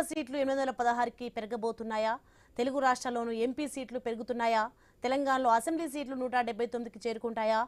సీట్లు 816కి పెరగబోతున్నాయా? తెలుగు రాష్ట్రాల్లోనూ ఎంపీ సీట్లు పెరుగుతున్నాయా? తెలంగాణలో అసెంబ్లీ సీట్లు 179కి చేరుకుంటాయా?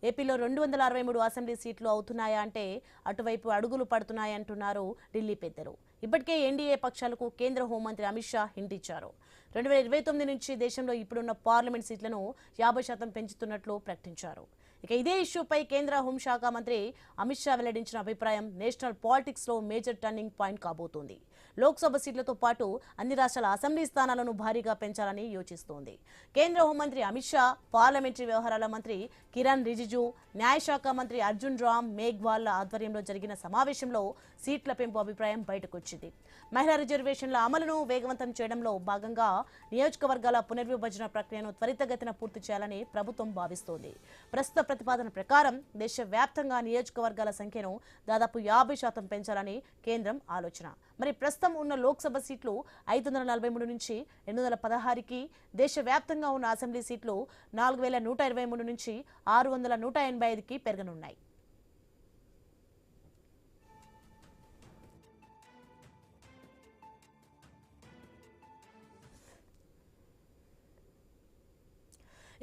ఏపీలో 263 అసెంబ్లీ సీట్లు అవుతున్నాయా అంటే అటువైపు అడుగులు పడుతున్నాయంటున్నారు ఢిల్లీ పెద్దలు. ఇప్పటికే ఎన్డీఏ పక్షాలకు కేంద్ర హోంమంత్రి అమిత్ షా హింట్ ఇచ్చారు. 2029 నుంచి దేశంలో ఇప్పుడున్న పార్లమెంట్ సీట్లను 50% పెంచుతున్నట్లు ప్రకటించారు. ఇక ఇదే ఇష్యూపై కేంద్ర హోంశాఖ మంత్రి అమిత్ షా వెల్లడించిన అభిప్రాయం నేషనల్ పాలిటిక్స్ లో మేజర్ టర్నింగ్ పాయింట్ కాబోతోంది. లోక్సభ సీట్లతో పాటు అన్ని రాష్ట్రాల అసెంబ్లీ స్థానాలను భారీగా పెంచాలని యోచిస్తోంది. కేంద్ర హోంమంత్రి అమిత్ షా, పార్లమెంటరీ వ్యవహారాల మంత్రి కిరణ్ రిజిజు, న్యాయశాఖ మంత్రి అర్జున్ రామ్ మేఘ్వాల్ ఆధ్వర్యంలో జరిగిన సమావేశంలో సీట్ల పెంపు అభిప్రాయం బయటకొచ్చింది. మహిళా రిజర్వేషన్ల అమలును వేగవంతం చేయడంలో భాగంగా నియోజకవర్గాల పునర్విభజన ప్రక్రియను త్వరితగతిన పూర్తి చేయాలని ప్రభుత్వం భావిస్తోంది. ప్రస్తుత ప్రతిపాదన ప్రకారం దేశవ్యాప్తంగా నియోజకవర్గాల సంఖ్యను దాదాపు 50% పెంచాలని కేంద్రం ఆలోచన. మరి ప్రస్తుతం ఉన్న లోక్సభ సీట్లు 543 నుంచి 816కి, దేశవ్యాప్తంగా ఉన్న అసెంబ్లీ సీట్లు 4123 నుంచి 6185కి పెరగనున్నాయి.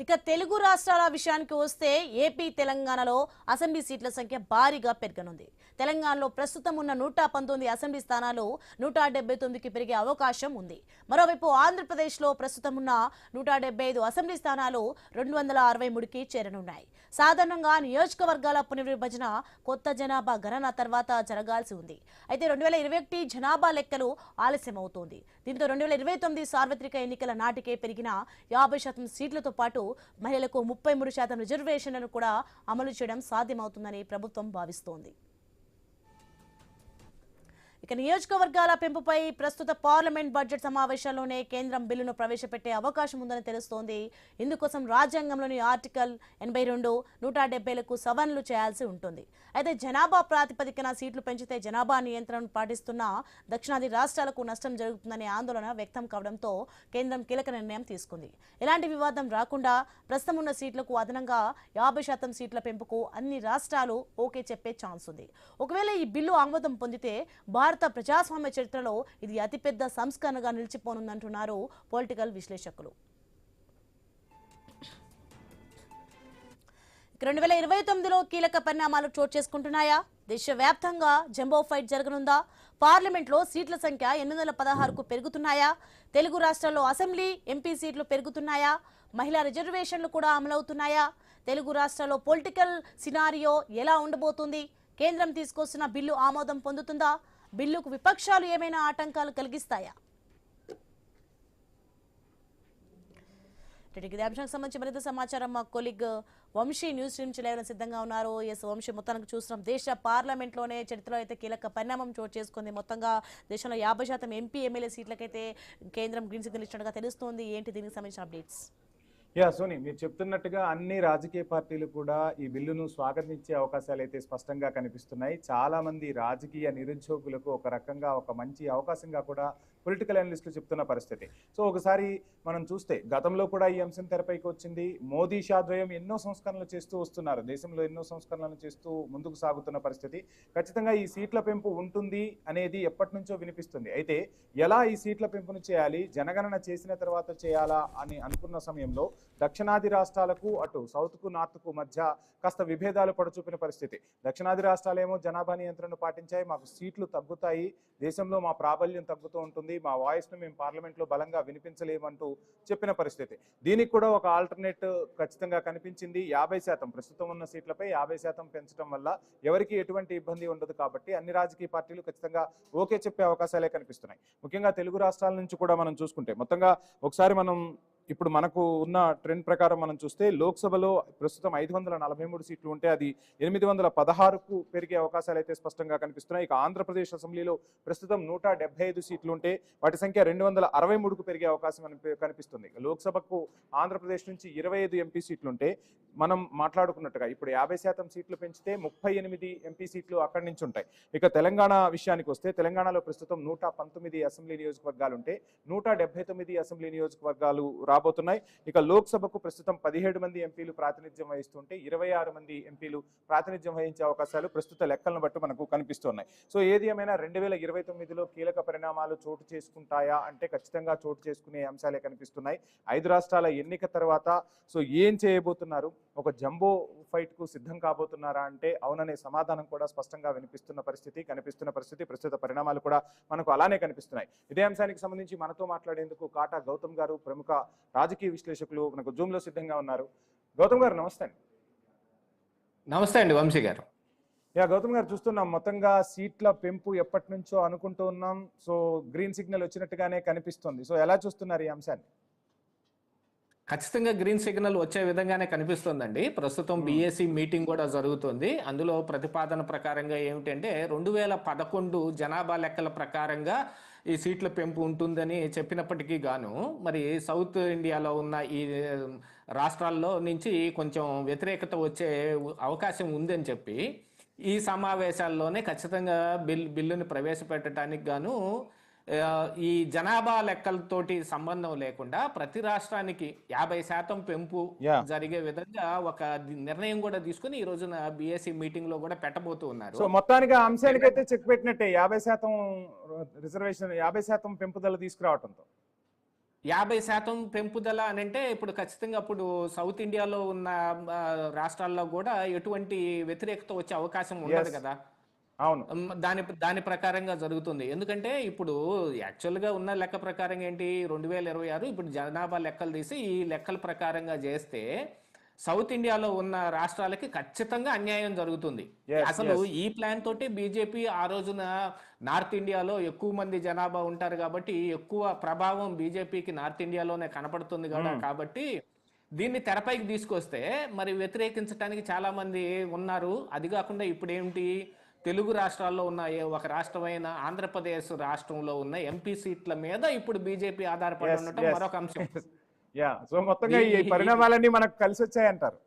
ఇక తెలుగు రాష్ట్రాల విషయానికి వస్తే ఏపీ, తెలంగాణలో అసెంబ్లీ సీట్ల సంఖ్య భారీగా పెరగనుంది. తెలంగాణలో ప్రస్తుతం ఉన్న 119 అసెంబ్లీ స్థానాలు 179కి పెరిగే అవకాశం ఉంది. మరోవైపు ఆంధ్రప్రదేశ్లో ప్రస్తుతం ఉన్న 175 అసెంబ్లీ స్థానాలు 263కి చేరనున్నాయి. సాధారణంగా నియోజకవర్గాల పునర్విభజన కొత్త జనాభా గణన తర్వాత జరగాల్సి ఉంది. అయితే 2021 జనాభా లెక్కలు ఆలస్యమవుతోంది. దీంతో 2029 సార్వత్రిక ఎన్నికల నాటికే పెరిగిన 50% సీట్లతో పాటు మహిళలకు 33% రిజర్వేషన్లను కూడా అమలు చేయడం సాధ్యమవుతుందని ప్రభుత్వం భావిస్తోంది. ఇక నియోజకవర్గాల పెంపుపై ప్రస్తుత పార్లమెంట్ బడ్జెట్ సమావేశాల్లోనే కేంద్రం బిల్లును ప్రవేశపెట్టే అవకాశం ఉందని తెలుస్తోంది. ఇందుకోసం రాజ్యాంగంలోని ఆర్టికల్ 82, 170లకు సవరణలు చేయాల్సి ఉంటుంది. అయితే జనాభా ప్రాతిపదికన సీట్లు పెంచితే జనాభా నియంత్రణను పాటిస్తున్న దక్షిణాది రాష్ట్రాలకు నష్టం జరుగుతుందనే ఆందోళన వ్యక్తం కావడంతో కేంద్రం కీలక నిర్ణయం తీసుకుంది. ఎలాంటి వివాదం రాకుండా ప్రస్తుతం ఉన్న సీట్లకు అదనంగా 50% సీట్ల పెంపుకు అన్ని రాష్ట్రాలు ఓకే చెప్పే ఛాన్స్ ఉంది. ఒకవేళ ఈ బిల్లు ఆమోదం పొందితే భారత ప్రజాస్వామ్య చరిత్రలో ఇది అతిపెద్ద సంస్కరణగా నిలిచిపోనుందంటున్నారు పొలిటికల్ విశ్లేషకులు. 2029లో కీలక పరిణామాలు చోటు చేసుకుంటున్నాయా? దేశవ్యాప్తంగా జంబో ఫైట్ జరగనుందా? పార్లమెంట్లో సీట్ల సంఖ్య 816కు పెరుగుతున్నాయా? తెలుగు రాష్ట్రాల్లో అసెంబ్లీ, ఎంపీ సీట్లు పెరుగుతున్నాయా? మహిళా రిజర్వేషన్లు కూడా అమలవుతున్నాయా? తెలుగు రాష్ట్రాల్లో పొలిటికల్ సినారియో ఎలా ఉండబోతుంది? కేంద్రం తీసుకొస్తున్న బిల్లు ఆమోదం పొందుతుందా? బిల్లుకు విపక్షాలు ఏమైనా ఆటంకాలు కలిగిస్తాయా? ఇదే అంశానికి సంబంధించి మరింత సమాచారం మా కొలీగ్ వంశీ న్యూస్ నుంచి లేవడం సిద్ధంగా ఉన్నారు. ఎస్ వంశీ, మొత్తానికి చూస్తున్నాం దేశ పార్లమెంట్లోనే చరిత్రలో అయితే కీలక పరిణామం చోటు చేసుకుంది. మొత్తంగా దేశంలో 50% ఎంపీ, ఎమ్మెల్యే సీట్లకైతే కేంద్రం గ్రీన్ సిగ్నల్ ఇచ్చినట్టుగా తెలుస్తోంది. ఏంటి దీనికి సంబంధించిన అప్డేట్స్? సోని, మీరు చెప్తున్నట్టుగా అన్ని రాజకీయ పార్టీలు కూడా ఈ బిల్లును స్వాగతించే అవకాశాలు అయితే స్పష్టంగా కనిపిస్తున్నాయి. చాలా మంది రాజకీయ నిరుద్యోగులకు ఒక రకంగా ఒక మంచి అవకాశంగా కూడా పొలిటికల్ అనలిస్టులు చెప్తున్న పరిస్థితి. సో ఒకసారి మనం చూస్తే గతంలో కూడా ఈ అంశం తెరపైకి వచ్చింది. మోదీ షాద్వయం ఎన్నో సంస్కరణలు చేస్తూ వస్తున్నారు. దేశంలో ఎన్నో సంస్కరణలు చేస్తూ ముందుకు సాగుతున్న పరిస్థితి. ఖచ్చితంగా ఈ సీట్ల పెంపు ఉంటుంది అనేది ఎప్పటి నుంచో వినిపిస్తుంది. అయితే ఎలా ఈ సీట్ల పెంపును చేయాలి, జనగణన చేసిన తర్వాత చేయాలా అని అనుకున్న సమయంలో దక్షిణాది రాష్ట్రాలకు అటు సౌత్కు నార్త్కు మధ్య కాస్త విభేదాలు పడచూపిన పరిస్థితి. దక్షిణాది రాష్ట్రాలేమో జనాభా నియంత్రణను పాటించాయి, మాకు సీట్లు తగ్గుతాయి, దేశంలో మా ప్రాబల్యం తగ్గుతూ ఉంటుంది, మా వాయిస్ను మేము పార్లమెంట్లో బలంగా వినిపించలేమంటూ చెప్పిన పరిస్థితి. దీనికి కూడా ఒక ఆల్టర్నేట్ ఖచ్చితంగా కనిపించింది. 50% ప్రస్తుతం ఉన్న సీట్లపై 50% పెంచడం వల్ల ఎవరికి ఎటువంటి ఇబ్బంది ఉండదు కాబట్టి అన్ని రాజకీయ పార్టీలు ఖచ్చితంగా ఓకే చెప్పే అవకాశాలే కనిపిస్తున్నాయి. ముఖ్యంగా తెలుగు రాష్ట్రాల నుంచి కూడా మనం చూసుకుంటే మొత్తంగా ఒకసారి మనం ఇప్పుడు మనకు ఉన్న ట్రెండ్ ప్రకారం మనం చూస్తే లోక్సభలో ప్రస్తుతం 543 సీట్లు ఉంటే అది 816కు పెరిగే అవకాశాలు అయితే స్పష్టంగా కనిపిస్తున్నాయి. ఇక ఆంధ్రప్రదేశ్ అసెంబ్లీలో ప్రస్తుతం 175 సీట్లు ఉంటే వాటి సంఖ్య 263కు పెరిగే అవకాశం కనిపిస్తుంది. లోక్సభకు ఆంధ్రప్రదేశ్ నుంచి 25 ఎంపీ సీట్లు ఉంటే మనం మాట్లాడుకున్నట్టుగా ఇప్పుడు 50% సీట్లు పెంచితే 38 ఎంపీ సీట్లు అక్కడి నుంచి ఉంటాయి. ఇక తెలంగాణ విషయానికి వస్తే తెలంగాణలో ప్రస్తుతం 119 అసెంబ్లీ నియోజకవర్గాలు ఉంటే 179 అసెంబ్లీ నియోజకవర్గాలు రాబోతున్నాయి. ఇక లోక్సభకు ప్రస్తుతం 17 మంది ఎంపీలు ప్రాతినిధ్యం వహిస్తుంటే 26 మంది ఎంపీలు ప్రాతినిధ్యం వహించే అవకాశాలు ప్రస్తుత లెక్కలను బట్టి మనకు కనిపిస్తున్నాయి. సో ఏది ఏమైనా 2029లో కీలక పరిణామాలు చోటు చేసుకుంటాయా అంటే ఖచ్చితంగా చోటు చేసుకునే అంశాలే కనిపిస్తున్నాయి. 5 రాష్ట్రాల ఎన్నిక తర్వాత సో ఏం చేయబోతున్నారు, ఒక జంబో ఫైట్ కు సిద్ధం కాబోతున్నారా అంటే అవుననే సమాధానం కూడా స్పష్టంగా కనిపిస్తున్న పరిస్థితి. ప్రస్తుత పరిణామాలు కూడా మనకు అలానే కనిపిస్తున్నాయి. ఇదే అంశానికి సంబంధించి మనతో మాట్లాడేందుకు కాటా గౌతమ్ గారు, ప్రముఖ రాజకీయ విశ్లేషకులు మనకు జూమ్ లో సిద్ధంగా ఉన్నారు. గౌతమ్ గారు నమస్తే అండి. నమస్తే అండి వంశీ గారు. గౌతమ్ గారు, చూస్తున్నాం మొత్తంగా సీట్ల పెంపు ఎప్పటి నుంచో అనుకుంటూ ఉన్నాం. సో గ్రీన్ సిగ్నల్ వచ్చినట్టుగానే కనిపిస్తుంది. సో ఎలా చూస్తున్నారు ఈ అంశాన్ని? ఖచ్చితంగా గ్రీన్ సిగ్నల్ వచ్చే విధంగానే కనిపిస్తుందండి. ప్రస్తుతం బీఏసీ మీటింగ్ కూడా జరుగుతుంది. అందులో ప్రతిపాదన ప్రకారంగా ఏమిటంటే 2011 జనాభా లెక్కల ప్రకారంగా ఈ సీట్ల పెంపు ఉంటుందని చెప్పినప్పటికీ గాను మరి సౌత్ ఇండియాలో ఉన్న ఈ రాష్ట్రాల్లో నుంచి కొంచెం వ్యతిరేకత వచ్చే అవకాశం ఉందని చెప్పి ఈ సమావేశాల్లోనే ఖచ్చితంగా బిల్లుని ప్రవేశపెట్టడానికి గాను ఈ జనాభా లెక్కలతోటి సంబంధం లేకుండా ప్రతి రాష్ట్రానికి 50% పెంపు జరిగే విధంగా ఒక నిర్ణయం కూడా తీసుకుని ఈ రోజున బీఎస్సీ మీటింగ్ లో కూడా పెట్టబోతూ ఉన్నారు. సో మొత్తానికి అంశానికి అయితే చెక్ పెట్టినట్టే 50% రిజర్వేషన్, 50% పెంపుదల తీసుకురావడంతో 50% పెంపుదల అని అంటే ఇప్పుడు ఖచ్చితంగా అప్పుడు సౌత్ ఇండియాలో ఉన్న రాష్ట్రాల్లో కూడా ఎటువంటి వ్యతిరేకత వచ్చే అవకాశం ఉండదు కదా. అవును, దాని ప్రకారంగా జరుగుతుంది. ఎందుకంటే ఇప్పుడు యాక్చువల్గా ఉన్న లెక్క ప్రకారంగా ఏంటి 2026 ఇప్పుడు జనాభా లెక్కలు తీసి ఈ లెక్కల ప్రకారంగా చేస్తే సౌత్ ఇండియాలో ఉన్న రాష్ట్రాలకి ఖచ్చితంగా అన్యాయం జరుగుతుంది. అసలు ఈ ప్లాన్ తోటి బీజేపీ ఆ రోజున నార్త్ ఇండియాలో ఎక్కువ మంది జనాభా ఉంటారు కాబట్టి ఎక్కువ ప్రభావం బీజేపీకి నార్త్ ఇండియాలోనే కనపడుతుంది కదా. కాబట్టి దీన్ని తెరపైకి తీసుకొస్తే మరి వ్యతిరేకించడానికి చాలా మంది ఉన్నారు. అది కాకుండా ఇప్పుడు ఏమిటి, తెలుగు రాష్ట్రాల్లో ఉన్న ఒక రాష్ట్రమైన ఆంధ్రప్రదేశ్ రాష్ట్రంలో ఉన్న ఎంపీ సీట్ల మీద ఇప్పుడు బీజేపీ ఆధారపడి ఉండటం మరొక అంశం. సో మొత్తంగా ఈ పరిణామాలన్నీ మనకు కలిసి వచ్చాయంటారు.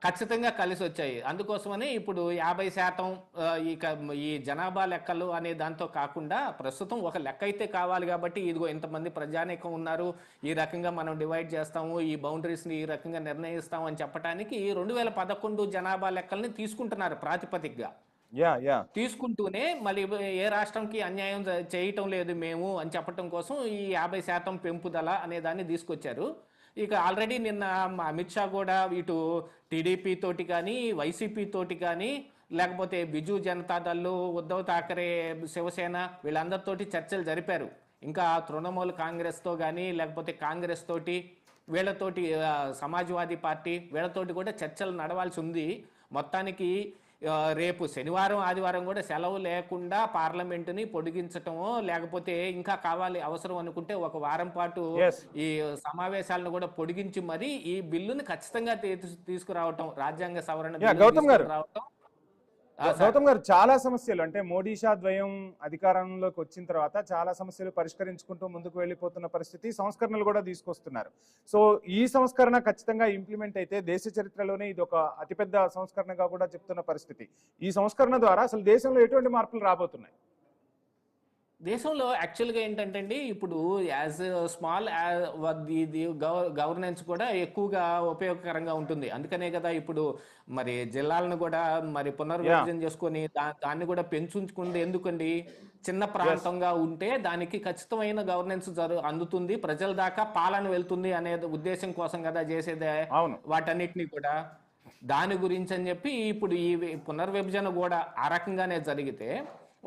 ఖచ్చితంగా కలిసి వచ్చాయి. అందుకోసమని ఇప్పుడు 50% ఈ జనాభా లెక్కలు అనే దాంతో కాకుండా ప్రస్తుతం ఒక లెక్క అయితే కావాలి కాబట్టి ఇదిగో ఇంతమంది ప్రజానీకం ఉన్నారు, ఈ రకంగా మనం డివైడ్ చేస్తాము, ఈ బౌండరీస్ని ఈ రకంగా నిర్ణయిస్తాము అని చెప్పడానికి 2011 జనాభా లెక్కల్ని తీసుకుంటున్నారు ప్రాతిపదికగా. తీసుకుంటూనే మళ్ళీ ఏ రాష్ట్రంకి అన్యాయం చేయటం లేదు మేము అని చెప్పటం కోసం ఈ 50% పెంపుదల అనే దాన్ని తీసుకొచ్చారు. ఇక ఆల్రెడీ నిన్న అమిత్ షా కూడా ఇటు టీడీపీ తోటి కానీ వైసీపీ తోటి కానీ లేకపోతే బిజు జనతాదళ్, ఉద్ధవ్ ఠాకరే, శివసేన వీళ్ళందరితోటి చర్చలు జరిపారు. ఇంకా తృణమూల్ కాంగ్రెస్తో కానీ లేకపోతే కాంగ్రెస్ తోటి వీళ్ళతోటి సమాజ్వాదీ పార్టీ వీళ్ళతోటి కూడా చర్చలు నడవాల్సి ఉంది. మొత్తానికి రేపు శనివారం ఆదివారం కూడా సెలవు లేకుండా పార్లమెంటుని పొడిగించటమో లేకపోతే ఇంకా కావాలి అవసరం అనుకుంటే ఒక వారం పాటు ఈ సమావేశాలను కూడా పొడిగించి మరి ఈ బిల్లుని ఖచ్చితంగా తీసుకురావటం, రాజ్యాంగ సవరణ రావటం. గౌతమ్ గారు, చాలా సమస్యలు అంటే మోడీ షా ద్వయం అధికారంలోకి వచ్చిన తర్వాత చాలా సమస్యలు పరిష్కరించుకుంటూ ముందుకు వెళ్ళిపోతున్న పరిస్థితి, సంస్కరణలు కూడా తీసుకొస్తున్నారు. సో ఈ సంస్కరణ ఖచ్చితంగా ఇంప్లిమెంట్ అయితే దేశ చరిత్రలోనే ఇది ఒక అతిపెద్ద సంస్కరణగా కూడా చెప్తున్న పరిస్థితి. ఈ సంస్కరణ ద్వారా అసలు దేశంలో ఎటువంటి మార్పులు రాబోతున్నాయి? దేశంలో యాక్చువల్గా ఏంటంటే అండి, ఇప్పుడు యాజ్ స్మాల్ గవర్నెన్స్ కూడా ఎక్కువగా ఉపయోగకరంగా ఉంటుంది. అందుకనే కదా ఇప్పుడు మరి జిల్లాలను కూడా మరి పునర్విభజన చేసుకొని దాన్ని కూడా పెంచుకుంటే ఎందుకండి, చిన్న ప్రాంతంగా ఉంటే దానికి ఖచ్చితమైన గవర్నెన్స్ అందుతుంది, ప్రజల దాకా పాలన వెళ్తుంది అనే ఉద్దేశం కోసం కదా చేసేదే వాటన్నిటినీ కూడా. దాని గురించి అని చెప్పి ఇప్పుడు ఈ పునర్విభజన కూడా ఆ రకంగానే జరిగితే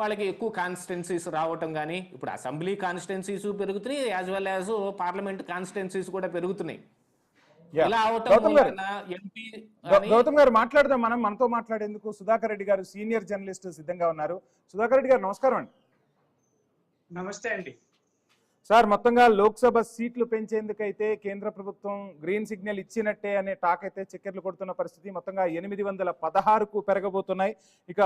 వాళ్ళకి ఎక్కువ కాన్స్టిట్యున్సీస్ రావటం కానీ, ఇప్పుడు అసెంబ్లీ కాన్స్టిట్యున్సీస్ పెరుగుతున్నాయి, as well as parliament constituencies కూడా పెరుగుతున్నాయి. గౌతమ్ గారు మాట్లాడదాం. మనతో మాట్లాడేందుకు సుధాకర్ రెడ్డి గారు సీనియర్ జర్నలిస్ట్ సిద్ధంగా ఉన్నారు. సుధాకర్ రెడ్డి గారు నమస్కారం అండి. నమస్తే అండి సార్. మొత్తంగా లోక్సభ సీట్లు పెంచేందుకైతే కేంద్ర ప్రభుత్వం గ్రీన్ సిగ్నల్ ఇచ్చినట్టే అనే టాక్ అయితే చక్కెర్లు కొడుతున్న పరిస్థితి. మొత్తంగా 816కు పెరగబోతున్నాయి. ఇక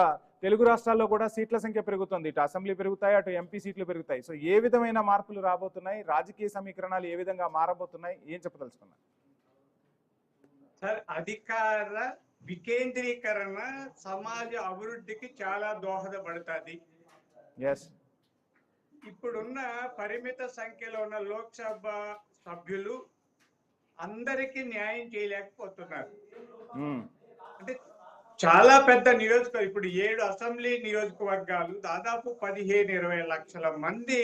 తెలుగు రాష్ట్రాల్లో కూడా సీట్ల సంఖ్య పెరుగుతుంది. ఇటు అసెంబ్లీ పెరుగుతాయి, అటు ఎంపీ సీట్లు పెరుగుతాయి. సో ఏ విధమైన మార్పులు రాబోతున్నాయి, రాజకీయ సమీకరణాలు ఏ విధంగా మారబోతున్నాయి, ఏం చెప్పదలుచుకున్నారు సార్? అధికార వికేంద్రీకరణ సమాజ అభివృద్ధికి చాలా దోహదపడుతుంది. ఇప్పుడున్న పరిమిత సంఖ్యలో ఉన్న లోక్సభ సభ్యులు అందరికీ న్యాయం చేయలేకపోతున్నారు. ఉమ్, అంటే చాలా పెద్ద నియోజకవర్గం, ఇప్పుడు 7 అసెంబ్లీ నియోజకవర్గాలు, దాదాపు 15-20 లక్షల మంది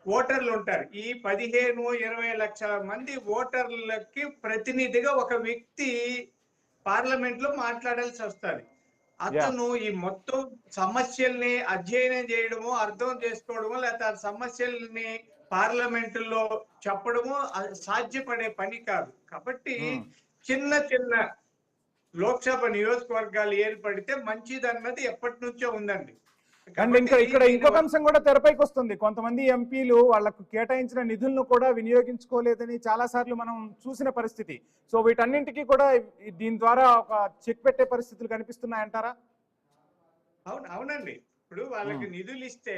ఓటర్లు ఉంటారు. ఈ 15-20 లక్షల మంది ఓటర్లకి ప్రతినిధిగా ఒక వ్యక్తి పార్లమెంట్ లో మాట్లాడాల్సి వస్తుంది. అతను ఈ మొత్తం సమస్యల్ని అధ్యయనం చేయడమో, అర్థం చేసుకోవడమో, లేకపోతే ఆ సమస్యల్ని పార్లమెంటులో చెప్పడమో సాధ్యపడే పని కాదు. కాబట్టి చిన్న చిన్న లోక్సభ నియోజకవర్గాలు ఏర్పడితే మంచిదన్నది ఎప్పటి నుంచో ఉందండి. అండ్ ఇక్కడ ఇంకొక అంశం కూడా తెరపైకి వస్తుంది. కొంతమంది ఎంపీలు వాళ్లకు కేటాయించిన నిధులను కూడా వినియోగించుకోలేదని చాలా సార్లు మనం చూసిన పరిస్థితి. సో వీటన్నింటికి కూడా దీని ద్వారా ఒక చెక్ పెట్టే పరిస్థితులు కనిపిస్తున్నాయంటారా? అవునండి. ఇప్పుడు వాళ్ళకి నిధులు ఇస్తే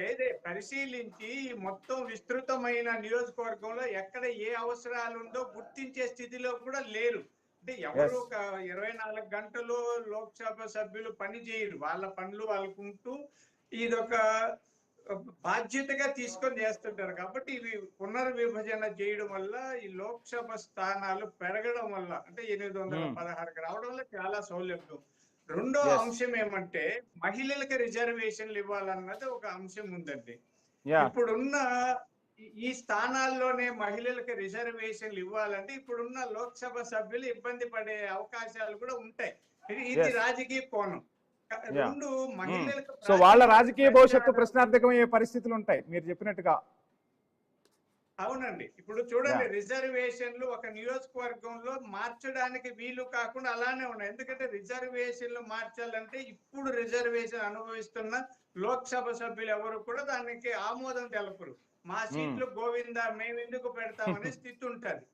పరిశీలించి మొత్తం విస్తృతమైన నియోజకవర్గంలో ఎక్కడ ఏ అవసరాలు ఉందో గుర్తించే స్థితిలో కూడా లేరు. అంటే ఎవరు ఒక 24 గంటలు లోక్సభ సభ్యులు పని చేయరు. వాళ్ళ పనులు వాళ్ళకుంటూ ఇదొక బాధ్యతగా తీసుకొని చేస్తుంటారు. కాబట్టి ఇవి పునర్విభజన చేయడం వల్ల ఈ లోక్సభ స్థానాలు పెరగడం వల్ల, అంటే 816కి రావడం వల్ల చాలా సౌలభ్యం. రెండో అంశం ఏమంటే మహిళలకు రిజర్వేషన్లు ఇవ్వాలన్నది ఒక అంశం ఉందండి. ఇప్పుడున్న ఈ స్థానాల్లోనే మహిళలకు రిజర్వేషన్లు ఇవ్వాలంటే ఇప్పుడున్న లోక్సభ సభ్యులు ఇబ్బంది పడే అవకాశాలు కూడా ఉంటాయి. ఇది రాజకీయ కోణం. రెండు మహిళలకు సో వాళ్ళ రాజకీయ భవిష్యత్తు ప్రశ్నార్థకమయ్యే పరిస్థితులు ఉంటాయి మీరు చెప్పినట్టుగా. అవునండి. ఇప్పుడు చూడండి, రిజర్వేషన్లు ఒక నియోజకవర్గంలో మార్చడానికి వీలు కాకుండా అలానే ఉన్నాయి. ఎందుకంటే రిజర్వేషన్లు మార్చాలంటే ఇప్పుడు రిజర్వేషన్ అనుభవిస్తున్న లోక్సభ సభ్యులు ఎవరు కూడా దానికి ఆమోదం తెలపరు. మా సీట్లు గోవిందా, మేము ఎందుకు పెడతామనే స్థితి ఉంటది.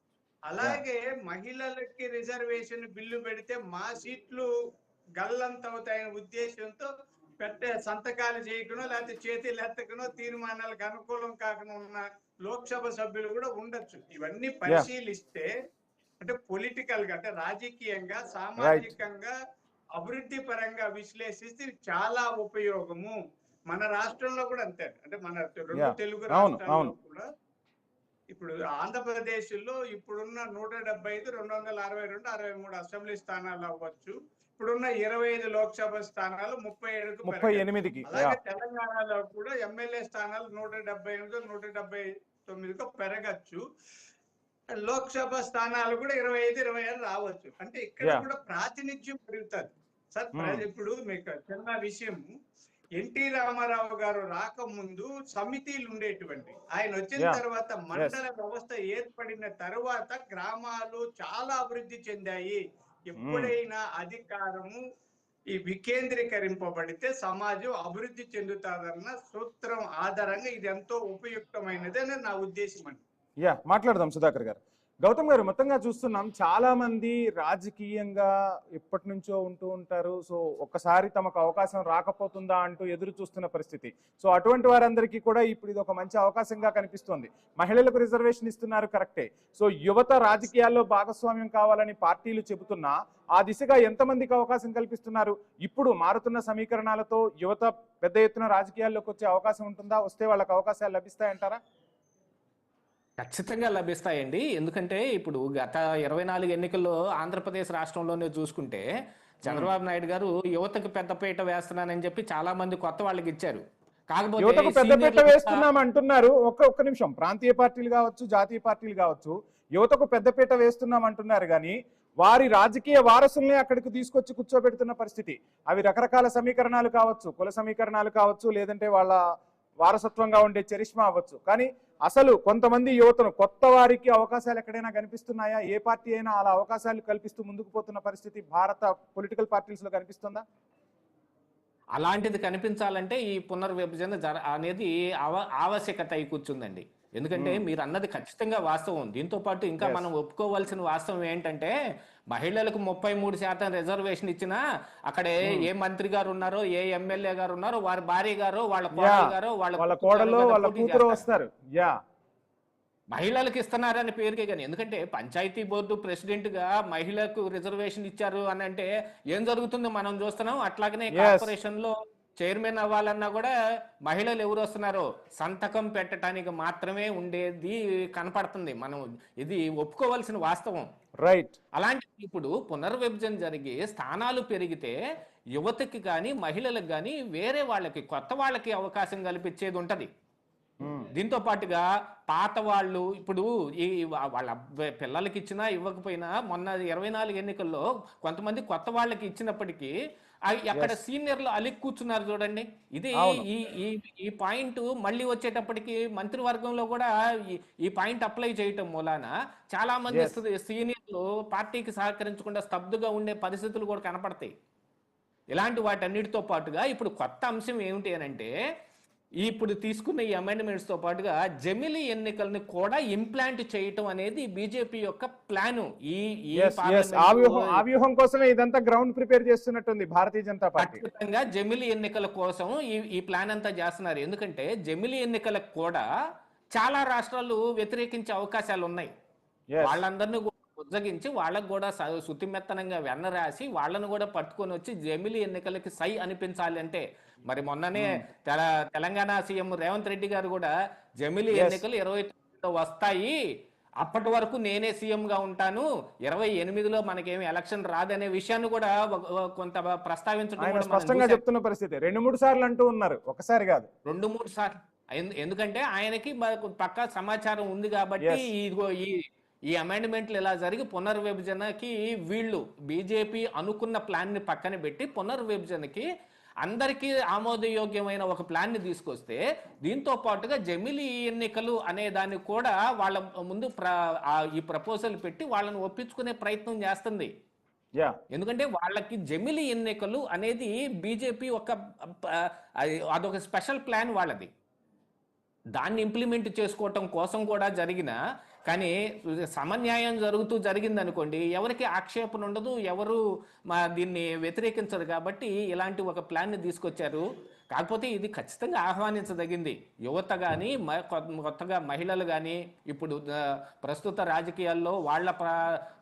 అలాగే మహిళలకి రిజర్వేషన్ బిల్లు పెడితే మా సీట్లు గల్లంతవుతాయనే ఉద్దేశంతో సంతకాలు చేయకనో లేకపోతే చేతులు ఎత్తకనో తీర్మానాలకు అనుకూలం కాకుండా ఉన్న లోక్సభ సభ్యులు కూడా ఉండొచ్చు. ఇవన్నీ పరిశీలిస్తే అంటే పొలిటికల్ గా, అంటే రాజకీయంగా, సామాజికంగా, అభివృద్ధి పరంగా విశ్లేషిస్తే చాలా ఉపయోగము. మన రాష్ట్రంలో కూడా అంతే. అంటే మన రెండు తెలుగు రాష్ట్రాల్లో కూడా ఇప్పుడు ఆంధ్రప్రదేశ్ లో ఇప్పుడున్న 175, 262, 63 అసెంబ్లీ స్థానాలు అవ్వచ్చు. ఇప్పుడున్న 25 లోక్సభ స్థానాలు 37కి. అలాగే తెలంగాణలో కూడా ఎమ్మెల్యే స్థానాలు 178, 179కు పెరగచ్చు. లోక్సభ స్థానాలు కూడా 25, 26 రావచ్చు. అంటే ఇక్కడ కూడా ప్రాతినిధ్యం పెరుగుతుంది సార్. ఇప్పుడు మీకు చిన్న విషయం, ఎన్టీ రామారావు గారు రాకముందు సమితిలు ఉండేటువంటి, ఆయన వచ్చిన తర్వాత మండల వ్యవస్థ ఏర్పడిన తర్వాత గ్రామాలు చాలా అభివృద్ధి చెందాయి. ఎప్పుడైనా అధికారము ఈ వికేంద్రీకరింపబడితే సమాజం అభివృద్ధి చెందుతాదన్న సూత్రం ఆధారంగా ఇది ఎంతో ఉపయుక్తమైనది అని నా ఉద్దేశం అండి. మాట్లాడదాం సుధాకర్ గారు. గౌతమ్ గారు, మొత్తంగా చూస్తున్నాం చాలా మంది రాజకీయంగా ఎప్పటి నుంచో ఉంటూ ఉంటారు. సో ఒక్కసారి తమకు అవకాశం రాకపోతుందా అంటూ ఎదురు చూస్తున్న పరిస్థితి. సో అటువంటి వారందరికీ కూడా ఇప్పుడు ఇది ఒక మంచి అవకాశంగా కనిపిస్తోంది. మహిళలకు రిజర్వేషన్ ఇస్తున్నారు, కరెక్టే. సో యువత రాజకీయాల్లో భాగస్వామ్యం కావాలని పార్టీలు చెబుతున్నా ఆ దిశగా ఎంతమందికి అవకాశం కల్పిస్తున్నారు? ఇప్పుడు మారుతున్న సమీకరణాలతో యువత పెద్ద ఎత్తున రాజకీయాల్లోకి వచ్చే అవకాశం ఉంటుందా? వస్తే వాళ్ళకి అవకాశాలు లభిస్తాయంటారా? ఖచ్చితంగా లభిస్తాయండి. ఎందుకంటే ఇప్పుడు గత 24 ఎన్నికల్లో ఆంధ్రప్రదేశ్ రాష్ట్రంలోనే చూసుకుంటే చంద్రబాబు నాయుడు గారు యువతకు పెద్దపీట వేస్తున్నానని చెప్పి చాలా మంది కొత్త వాళ్ళకి ఇచ్చారు. కాకపోతే యువతకు పెద్దపీట వేస్తున్నాం అంటున్నారు. ఒక్క నిమిషం, ప్రాంతీయ పార్టీలు కావచ్చు, జాతీయ పార్టీలు కావచ్చు, యువతకు పెద్దపీట వేస్తున్నాం అంటున్నారు కానీ వారి రాజకీయ వారసుల్ని అక్కడికి తీసుకొచ్చి కూర్చోబెడుతున్న పరిస్థితి. అవి రకరకాల సమీకరణాలు కావచ్చు, కుల సమీకరణాలు కావచ్చు, లేదంటే వాళ్ళ వారసత్వంగా ఉండే చరిష్మా అవ్వచ్చు. కానీ అసలు కొంతమంది యువతను, కొత్త వారికి అవకాశాలు ఎక్కడైనా కనిపిస్తున్నాయా? ఏ పార్టీ అయినా అలా అవకాశాలు కల్పిస్తూ ముందుకు పోతున్న పరిస్థితి భారత పొలిటికల్ పార్టీస్ లో కనిపిస్తుందా? అలాంటిది కనిపించాలంటే ఈ పునర్విభజన అనేది ఆవశ్యకత అయి కూర్చుందండి. ఎందుకంటే మీరు అన్నది ఖచ్చితంగా వాస్తవం. దీంతో పాటు ఇంకా మనం ఒప్పుకోవాల్సిన వాస్తవం ఏంటంటే మహిళలకు 33% రిజర్వేషన్ ఇచ్చినా అక్కడ ఏ మంత్రి గారు ఉన్నారో, ఏ ఎమ్మెల్యే గారు ఉన్నారో, వారి భార్య గారో, వాళ్ళ కోడలు గారో, వాళ్ళ కోడలు, వాళ్ళ కూతురు వస్తారు. మహిళలకు ఇస్తున్నారని పేరుకే కానీ, ఎందుకంటే పంచాయతీ బోర్డు ప్రెసిడెంట్ గా మహిళకు రిజర్వేషన్ ఇచ్చారు అని అంటే ఏం జరుగుతుందో మనం చూస్తున్నాం. అట్లాగనే కార్పొరేషన్ లో చైర్మన్ అవ్వాలన్నా కూడా మహిళలు ఎవరు వస్తున్నారో సంతకం పెట్టడానికి మాత్రమే ఉండేది కనపడుతుంది. మనం ఇది ఒప్పుకోవాల్సిన వాస్తవం. రైట్. అలాంటి ఇప్పుడు పునర్విభజన జరిగి స్థానాలు పెరిగితే యువతకి కానీ మహిళలకు కానీ వేరే వాళ్ళకి కొత్త వాళ్ళకి అవకాశం కల్పించేది ఉంటది. దీంతో పాటుగా పాత వాళ్ళు ఇప్పుడు ఈ వాళ్ళ పిల్లలకి ఇచ్చినా ఇవ్వకపోయినా మొన్న 24 ఎన్నికల్లో కొంతమంది కొత్త వాళ్ళకి ఇచ్చినప్పటికీ అక్కడ సీనియర్లు అలిగి కూర్చున్నారు చూడండి. ఇది ఈ పాయింట్ మళ్ళీ వచ్చేటప్పటికి మంత్రివర్గంలో కూడా ఈ పాయింట్ అప్లై చేయటం మూలాన చాలా మంది సీనియర్లు పార్టీకి సహకరించకుండా స్తబ్దుగా ఉండే పరిస్థితులు కూడా కనపడతాయి. ఇలాంటి వాటన్నిటితో పాటుగా ఇప్పుడు కొత్త అంశం ఏమిటి అని అంటే ఇప్పుడు తీసుకున్న ఈ అమెండ్మెంట్స్ తో పాటుగా జమిలీ ఎన్నికల్ని కూడా ఇంప్లాంట్ చేయటం అనేది బీజేపీ యొక్క ప్లాను. ఆ వ్యూహం కోసమే ఇదంతా ground prepare చేస్తున్నట్టుంది Bharatiya Janata party. ఖచ్చితంగా జమిలీ ఎన్నికల కోసం ఈ ప్లాన్ అంతా చేస్తున్నారు. ఎందుకంటే జమిలీ ఎన్నికలకు కూడా చాలా రాష్ట్రాలు వ్యతిరేకించే అవకాశాలు ఉన్నాయి. వాళ్ళందరినీ ఉజ్జగించి వాళ్ళకు కూడా శుతిమెత్తనంగా వెన్న రాసి వాళ్ళను కూడా పట్టుకొని వచ్చి జమిలీ ఎన్నికలకి సై అనిపించాలి అంటే మరి మొన్ననే తెలంగాణ సీఎం రేవంత్ రెడ్డి గారు కూడా జమిలీ ఎన్నికలు 29లో వస్తాయి, అప్పటి వరకు నేనే సీఎం గా ఉంటాను, 28లో మనకేమి ఎలక్షన్ రాదనే విషయాన్ని కూడా కొంత ప్రస్తావించడం స్పష్టంగా చెప్తున్న పరిస్థితి. 2-3 సార్లు అంటూ ఉన్నారు, ఒకసారి కాదు 2-3 సార్లు. ఎందుకంటే ఆయనకి పక్కా సమాచారం ఉంది కాబట్టి ఇదిగో ఈ అమెండ్మెంట్లు ఇలా జరిగి పునర్విభజనకి వీళ్ళు బీజేపీ అనుకున్న ప్లాన్ ని పక్కన పెట్టి పునర్విభజనకి అందరికీ ఆమోదయోగ్యమైన ఒక ప్లాన్ ని తీసుకొస్తే దీంతో పాటుగా జమిలీ ఎన్నికలు అనే దాన్ని కూడా వాళ్ళ ముందు ఈ ప్రపోజల్ పెట్టి వాళ్ళని ఒప్పించుకునే ప్రయత్నం చేస్తుంది. ఎందుకంటే వాళ్ళకి జమిలీ ఎన్నికలు అనేది బీజేపీ అదొక స్పెషల్ ప్లాన్ వాళ్ళది. దాన్ని ఇంప్లిమెంట్ చేసుకోవటం కోసం కూడా జరిగిన కానీ సమన్యాయం జరిగింది అనుకోండి, ఎవరికి ఆక్షేపణ ఉండదు, ఎవరు దీన్ని వ్యతిరేకించరు. కాబట్టి ఇలాంటి ఒక ప్లాన్ని తీసుకొచ్చారు. కాకపోతే ఇది ఖచ్చితంగా ఆహ్వానించదగింది. యువత కానీ కొత్తగా మహిళలు కానీ ఇప్పుడు ప్రస్తుత రాజకీయాల్లో వాళ్ళ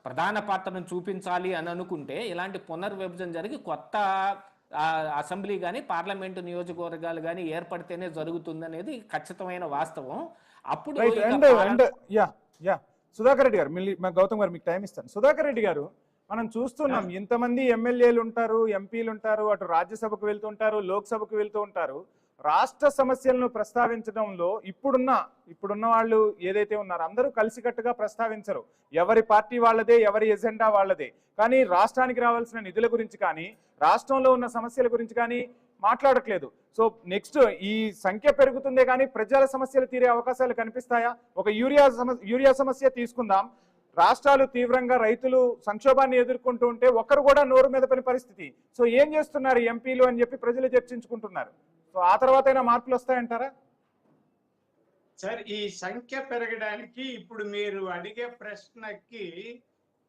ప్రధాన పాత్రను చూపించాలి అని అనుకుంటే ఇలాంటి పునర్విభజన జరిగి కొత్త అసెంబ్లీ కానీ పార్లమెంటు నియోజకవర్గాలు కానీ ఏర్పడితేనే జరుగుతుంది అనేది ఖచ్చితమైన వాస్తవం. అప్పుడు సుధాకర్ రెడ్డి గారు, గౌతమ్ గారు మీకు టైం ఇస్తాను. సుధాకర్ రెడ్డి గారు, మనం చూస్తున్నాం ఇంతమంది ఎమ్మెల్యేలు ఉంటారు, ఎంపీలు ఉంటారు, అటు రాజ్యసభకు వెళ్తుంటారు, లోక్సభకు వెళ్తూ ఉంటారు. రాష్ట్ర సమస్యలను ప్రస్తావించడంలో ఇప్పుడున్న వాళ్ళు ఏదైతే ఉన్నారో అందరూ కలిసికట్టుగా ప్రస్తావించరు. ఎవరి పార్టీ వాళ్ళదే, ఎవరి ఎజెండా వాళ్ళదే. కానీ రాష్ట్రానికి రావాల్సిన నిధుల గురించి కానీ రాష్ట్రంలో ఉన్న సమస్యల గురించి కానీ మాట్లాడట్లేదు. సో నెక్స్ట్ ఈ సంఖ్య పెరుగుతుందే కానీ ప్రజల సమస్యలు తీరే అవకాశాలు కనిపిస్తాయా? ఒక యూరియా సమస్య తీసుకుందాం. రాష్ట్రాలు తీవ్రంగా రైతులు సంక్షోభాన్ని ఎదుర్కొంటూ ఉంటే ఒక్కరు కూడా నోరు మీద పని పరిస్థితి. సో ఏం చేస్తున్నారు ఎంపీలు అని చెప్పి ప్రజలు చర్చించుకుంటున్నారు. సో ఆ తర్వాత అయినా మార్పులు వస్తాయంటారా? సార్, ఈ సంఖ్య పెరగడానికి ఇప్పుడు మీరు అడిగే ప్రశ్నకి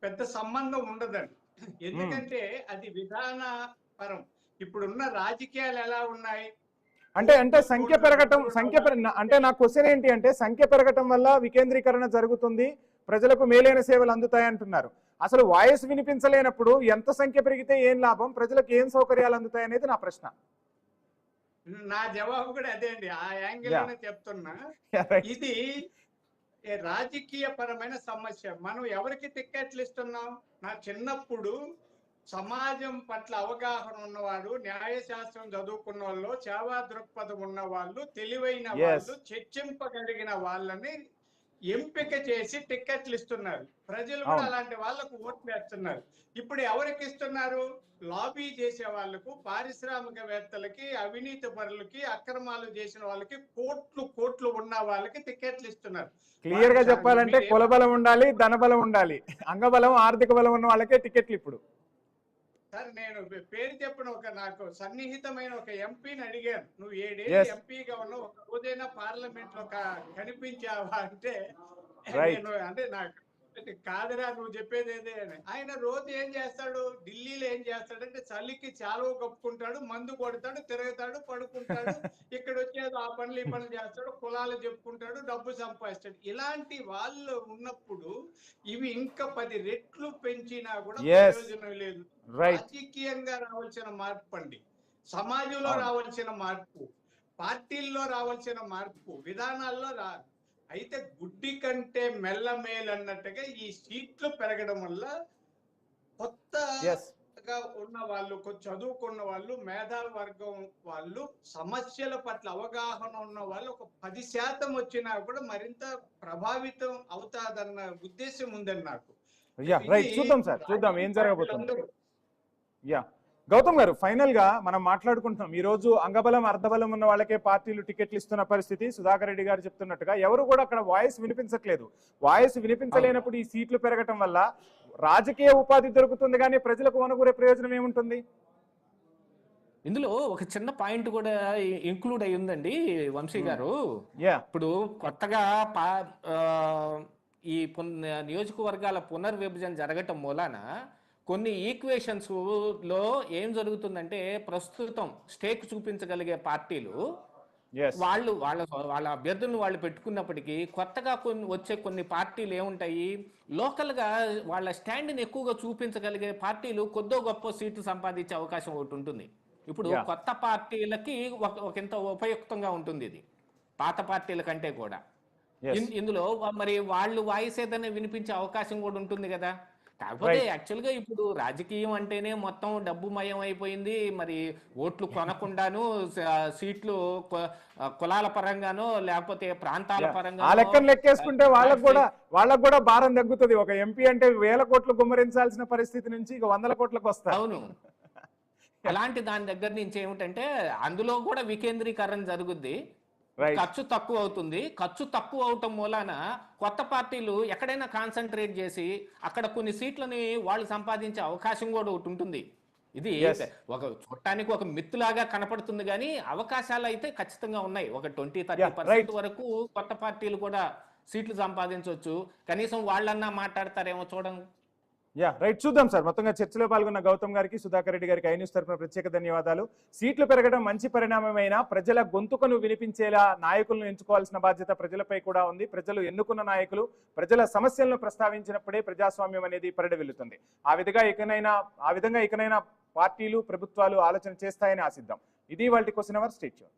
పెద్ద సంబంధం ఉండదండి. ఎందుకంటే అది విధాన పరం. ఇప్పుడున్న రాజకీయాలు ఎలా ఉన్నాయి అంటే సంఖ్య పెరగటం అంటే నా క్వశ్చన్ ఏంటి అంటే సంఖ్య పెరగటం వల్ల వికేంద్రీకరణ జరుగుతుంది, ప్రజలకు మేలైన సేవలు అందుతాయి అంటున్నారు. అసలు వాయిస్ వినిపించలేనప్పుడు ఎంత సంఖ్య పెరిగితే ఏం లాభం, ప్రజలకు ఏం సౌకర్యాలు అందుతాయి అనేది నా ప్రశ్న. నా జవాబు కూడా అదే అండి. ఆ యాంగిల్ లోనే చెప్తున్నా. ఇది రాజకీయ పరమైన సమస్య. మనం ఎవరికి టిక్కెట్లు ఇస్తున్నాం? నా చిన్నప్పుడు సమాజం పట్ల అవగాహన ఉన్నవాళ్ళు, న్యాయశాస్త్రం చదువుకున్న వాళ్ళు, సేవా దృక్పథం ఉన్న వాళ్ళు, తెలివైన వాళ్ళు, చర్చింపగలిగిన వాళ్ళని ఎంపిక చేసి టిక్కెట్లు ఇస్తున్నారు. ప్రజలు కూడా అలాంటి వాళ్ళకు ఓట్లు వేస్తున్నారు. ఇప్పుడు ఎవరికి ఇస్తున్నారు? లాబీ చేసే వాళ్లకు, పారిశ్రామికవేత్తలకి, అవినీతి పరులకి, అక్రమాలు చేసిన వాళ్ళకి, కోట్లు ఉన్న వాళ్ళకి టికెట్లు ఇస్తున్నారు. క్లియర్ గా చెప్పాలంటే కులబలం ఉండాలి, ధనబలం ఉండాలి, అంగబలం ఆర్థిక బలం ఉన్న వాళ్ళకే టికెట్లు ఇప్పుడు. సార్, నేను పేరు చెప్పిన నాకు సన్నిహితమైన ఒక ఎంపీని అడిగాను, నువ్వు 7 ఏళ్ళు ఎంపీగా ఉన్నావు, ఒక రోజైనా పార్లమెంట్ లో కనిపించావా అంటే అంటే నాకు కాదురా నువ్వు చెప్పేది ఏదే అని. ఆయన రోజు ఏం చేస్తాడు, ఢిల్లీలో ఏం చేస్తాడంటే చలికి చాలువ కప్పుకుంటాడు, మందు కొడతాడు, తిరుగుతాడు, పడుకుంటాడు, ఇక్కడ వచ్చేది ఆ పనులు ఈ పనులు చేస్తాడు, కులాలు చెప్పుకుంటాడు, డబ్బు సంపాదిస్తాడు. ఇలాంటి వాళ్ళు ఉన్నప్పుడు ఇవి ఇంకా 10 రెట్లు పెంచినా కూడా ప్రయోజనం లేదు. రాజకీయంగా రావాల్సిన మార్పు అండి. సమాజంలో రావాల్సిన మార్పు, పార్టీల్లో రావాల్సిన మార్పు, విధానాల్లో అయితే గుడ్డి కంటే మెల్లమేలు అన్నట్టుగా ఈ సీట్లు పెరగడం వల్ల కొత్తగా ఉన్న వాళ్ళు, చదువుకున్న వాళ్ళు, మేధావి వర్గం వాళ్ళు, సమస్యల పట్ల అవగాహన ఉన్న వాళ్ళు ఒక 10% వచ్చినా కూడా మరింత ప్రభావితం అవుతాదన్న ఉద్దేశం ఉందని నాకు. చూద్దాం సార్, చూద్దాం ఏం జరగబోతుంది. గౌతమ్ గారు, ఫైనల్ గా మనం మాట్లాడుకుంటున్నాం, ఈ రోజు అంగబలం అర్ధబలం ఉన్న వాళ్ళకే పార్టీలు టికెట్లు ఇస్తున్న పరిస్థితి. సుధాకర్ రెడ్డి గారు చెప్తున్నట్టుగా ఎవరు కూడా అక్కడ వాయిస్ వినిపించట్లేదు. వాయిస్ వినిపించలేనప్పుడు ఈ సీట్లు పెరగటం వల్ల రాజకీయ ఉపాధి దొరుకుతుంది, కానీ ప్రజలకు వనగూరే ప్రయోజనం ఏముంటుంది? ఇందులో ఒక చిన్న పాయింట్ కూడా ఇంక్లూడ్ అయి ఉందండి వంశీ గారు. ఇప్పుడు కొత్తగా ఈ నియోజకవర్గాల పునర్విభజన జరగటం మూలాన కొన్ని ఈక్వేషన్స్ లో ఏం జరుగుతుందంటే, ప్రస్తుతం స్టేక్ చూపించగలిగే పార్టీలు వాళ్ళ అభ్యర్థులను వాళ్ళు పెట్టుకున్నప్పటికీ కొత్తగా వచ్చే కొన్ని పార్టీలు ఏముంటాయి, లోకల్ గా వాళ్ళ స్టాండ్ని ఎక్కువగా చూపించగలిగే పార్టీలు కొద్దో గొప్ప సీట్లు సంపాదించే అవకాశం ఒకటి ఉంటుంది. ఇప్పుడు కొత్త పార్టీలకి ఒకంత ఉపయుక్తంగా ఉంటుంది ఇది, పాత పార్టీల కంటే కూడా. ఇందులో మరి వాళ్ళు వాయిస్ ఏదైనా వినిపించే అవకాశం కూడా ఉంటుంది కదా. కాకపోతే యాక్చువల్ గా ఇప్పుడు రాజకీయం అంటేనే మొత్తం డబ్బుమయం అయిపోయింది. మరి ఓట్లు కొనకుండాను సీట్లు కులాల పరంగానో లేకపోతే ప్రాంతాల పరంగా ఆ లెక్కను లెక్కేసుకుంటే వాళ్ళకు కూడా భారం తగ్గుతుంది. ఒక ఎంపీ అంటే 1000 కోట్లు గుమ్మరించాల్సిన పరిస్థితి నుంచి ఇక 100 కోట్లకు వస్తారు. అవును, అలాంటి దాని దగ్గర నుంచి ఏమిటంటే అందులో కూడా వికేంద్రీకరణ జరుగుద్ది, ఖర్చు తక్కువ అవుతుంది. ఖర్చు తక్కువ అవటం మూలాన కొత్త పార్టీలు ఎక్కడైనా కాన్సన్ట్రేట్ చేసి అక్కడ కొన్ని సీట్లని వాళ్ళు సంపాదించే అవకాశం కూడా ఒకటి ఉంటుంది. ఇది ఒక చూడటానికి ఒక మిత్తులాగా కనపడుతుంది, కానీ అవకాశాలు అయితే ఖచ్చితంగా ఉన్నాయి. ఒక 20-30% వరకు కొత్త పార్టీలు కూడా సీట్లు సంపాదించవచ్చు. కనీసం వాళ్ళన్నా మాట్లాడతారేమో చూడండి. చూద్దాం సార్. మొత్తంగా చర్చలో పాల్గొన్న గౌతమ్ గారికి, సుధాకర్ రెడ్డి గారికి ఐన్యూస్ తరఫున ప్రత్యేక ధన్యవాదాలు. సీట్లు పెరగడం మంచి పరిణామమైన ప్రజల గొంతుకను వినిపించేలా నాయకులను ఎంచుకోవాల్సిన బాధ్యత ప్రజలపై కూడా ఉంది. ప్రజలు ఎన్నుకున్న నాయకులు ప్రజల సమస్యలను ప్రస్తావించినప్పుడే ప్రజాస్వామ్యం అనేది పరిఢవిల్లుతుంది. ఆ విధంగా ఇకనైనా పార్టీలు, ప్రభుత్వాలు ఆలోచన చేస్తాయని ఆశిద్దాం. ఇది వాళ్ళ క్వశ్చన్ అవర్. Stay tuned.